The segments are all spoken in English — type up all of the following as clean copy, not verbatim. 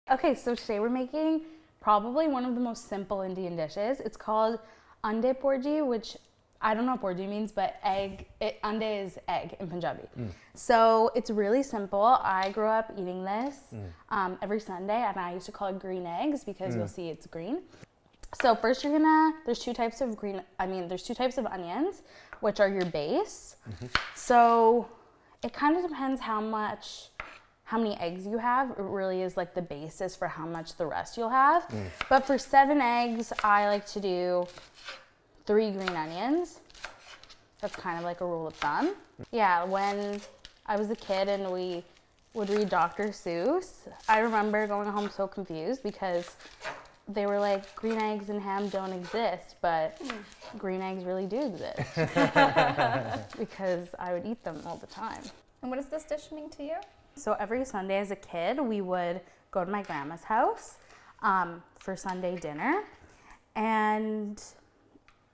Okay, so today we're making probably one of the most simple Indian dishes. It's called ande porji, which I don't know what porji means, but ande is egg in Punjabi. So it's really simple. I grew up eating this every Sunday, and I used to call it green eggs because you'll see it's green. So first there's two types of onions, which are your base. So it kind of depends how many eggs you have. It really is like the basis for how much the rest you'll have. But for 7 eggs, I like to do 3 green onions. That's kind of like a rule of thumb. Yeah, when I was a kid and we would read Dr. Seuss, I remember going home so confused because they were like, green eggs and ham don't exist, but green eggs really do exist. Because I would eat them all the time. And what does this dish mean to you? So every Sunday as a kid, we would go to my grandma's house for Sunday dinner. And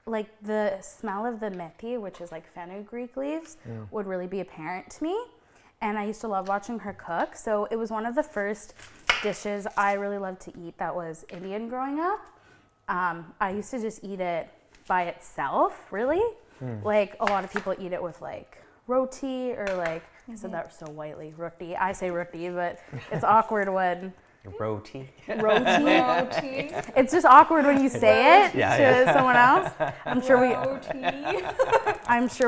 like the smell of the methi, which is like fenugreek leaves, would really be apparent to me. And I used to love watching her cook. So it was one of the first dishes I really loved to eat that was Indian growing up. I used to just eat it by itself, really. Like a lot of people eat it with like roti or like, I said that so whitely, roti. I say roti, but it's awkward when... Roti. Roti. It's just awkward when you say it to someone else. I'm sure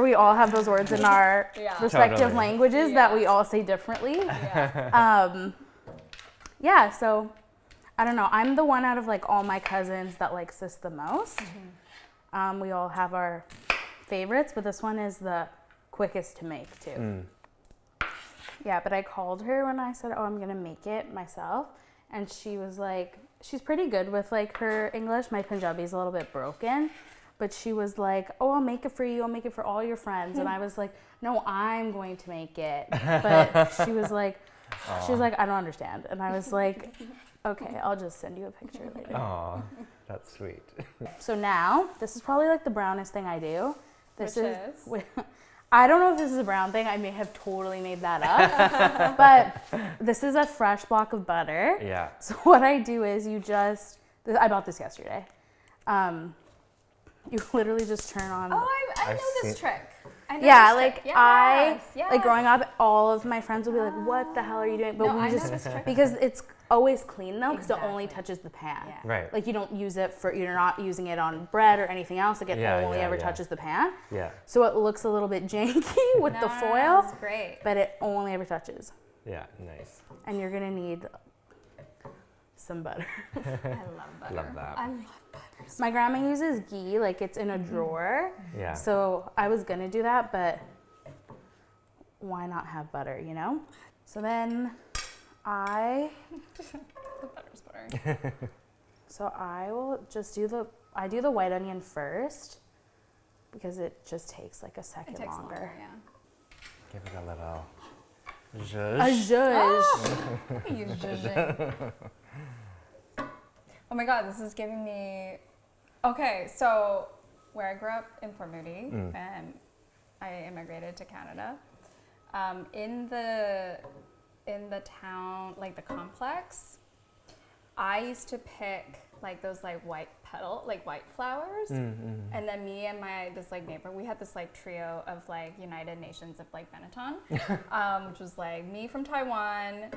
we all have those words in our respective languages that we all say differently. So I don't know. I'm the one out of like all my cousins that likes this the most. We all have our favorites, but this one is the quickest to make too. Yeah, but I called her when I said, I'm going to make it myself. And she was like, she's pretty good with like her English. My Punjabi is a little bit broken. But she was like, I'll make it for you. I'll make it for all your friends. And I was like, no, I'm going to make it. But she was like, I don't understand. And I was like, okay, I'll just send you a picture later. Aw, that's sweet. So now, this is probably like the brownest thing I do. Which is? I don't know if this is a brown thing. I may have totally made that up. But this is a fresh block of butter. Yeah. So what I do is I bought this yesterday. You literally just turn on. Oh, I know this trick. I know Yeah, this trick. like growing up, all of my friends would be like, what the hell are you doing? But I know this trick. because it's always clean though, because it only touches the pan. Yeah. Right. Like you don't use it you're not using it on bread or anything else. Like it only ever touches the pan. Yeah. So it looks a little bit janky with the foil. That's great. But it only ever touches. Yeah, nice. And you're gonna need some butter. I love butter. Love that. I love butter. My grandma uses ghee, like it's in a drawer. Yeah. So I was gonna do that, but why not have butter, you know? So then The butter's butter. So I will just do the white onion first because it just takes like a second longer. Give it a little A zhuzh. zhuzh. You zhuzh. Oh my God, this is giving me... Okay, so where I grew up in Port Moody, and I immigrated to Canada, in the town, like the complex, I used to pick like those like white flowers, and then me and this like neighbor, we had this like trio of like United Nations of like Benetton, which was like me from Taiwan,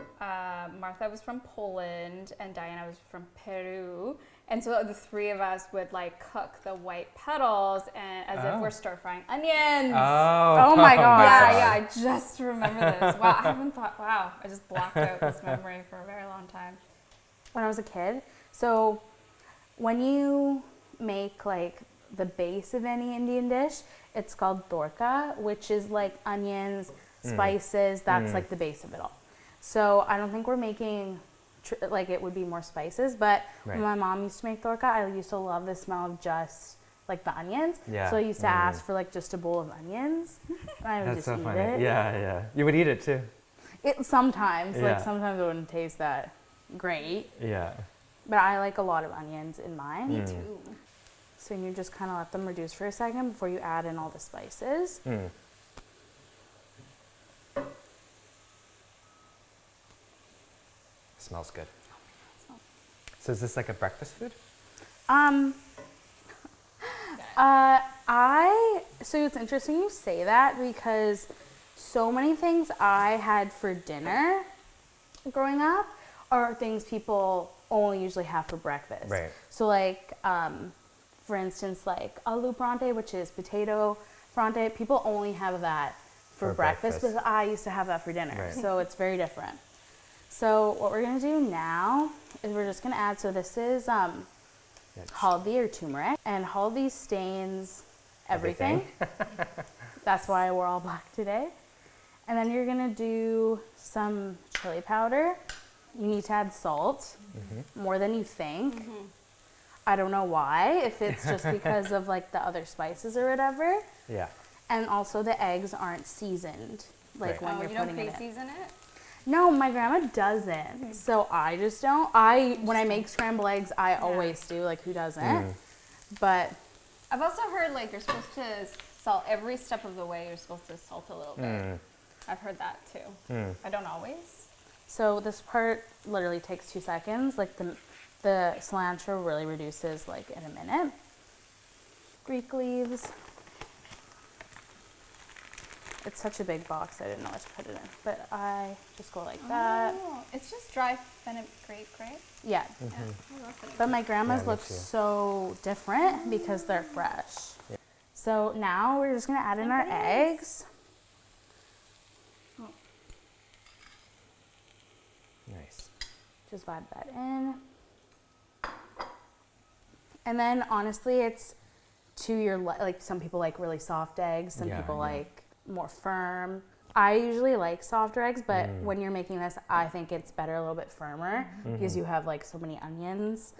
Martha was from Poland, and Diana was from Peru. And so the 3 of us would like cook the white petals and as if we're stir frying onions. Oh my God. Yeah, I just remember this. Wow, I just blocked out this memory for a very long time. When I was a kid, so when you make like the base of any Indian dish, it's called torka, which is like onions, spices, that's like the base of it all. So I don't think we're making like it would be more spices, but when my mom used to make torka, I used to love the smell of just like the onions. Yeah. So I used to ask for like just a bowl of onions. And I would That's just so eat funny. it. Yeah. You would eat it too. Sometimes Yeah. it wouldn't taste that great. Yeah. But I like a lot of onions in mine. Me too. So you just kind of let them reduce for a second before you add in all the spices. Smells good. So is this like a breakfast food? So it's interesting you say that because so many things I had for dinner growing up are things people only usually have for breakfast. Right. So like, for instance, like aloo pronte, which is potato pronte, people only have that for breakfast, but I used to have that for dinner. Right. So it's very different. So what we're gonna do now is we're just gonna add, so this is haldi or turmeric, and haldi stains everything. That's why we're all black today. And then you're gonna do some chili powder. You need to add salt, more than you think. I don't know why, if it's just because of like the other spices or whatever. Yeah. And also the eggs aren't seasoned, like when you're you don't putting it in. pre-season it? No, my grandma doesn't. So I just don't. When I make scrambled eggs, I always do. Like, who doesn't? But I've also heard like you're supposed to salt every step of the way. You're supposed to salt a little bit. I've heard that too. I don't always. so this part literally takes 2 seconds. Like the cilantro really reduces like in a minute. Greek leaves. It's such a big box, I didn't know what to put it in. But I just go like that. Oh, it's just dry fenugreek, right? Yeah. Yeah, I love fenugreek. But my grandma's me look too. so different because they're fresh. So now we're just gonna add in our eggs. Nice. Just vibe that in. And then honestly, it's to your, like some people like really soft eggs, some people like more firm. I usually like softer eggs, but when you're making this, I think it's better a little bit firmer because you have like so many onions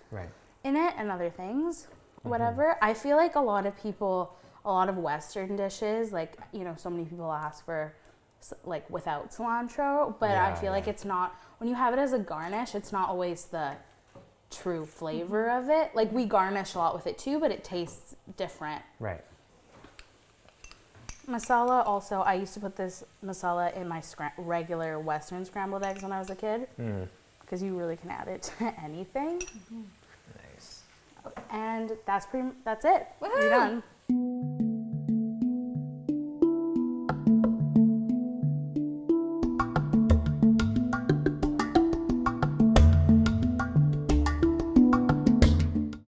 in it and other things, whatever. I feel like a lot of Western dishes, like, you know, so many people ask for like without cilantro, but I feel like it's not, when you have it as a garnish, it's not always the true flavor of it. Like, we garnish a lot with it too, but it tastes different. Right. Masala also, I used to put this masala in my regular Western scrambled eggs when I was a kid, because you really can add it to anything. Nice. And that's it. Woohoo! You're done.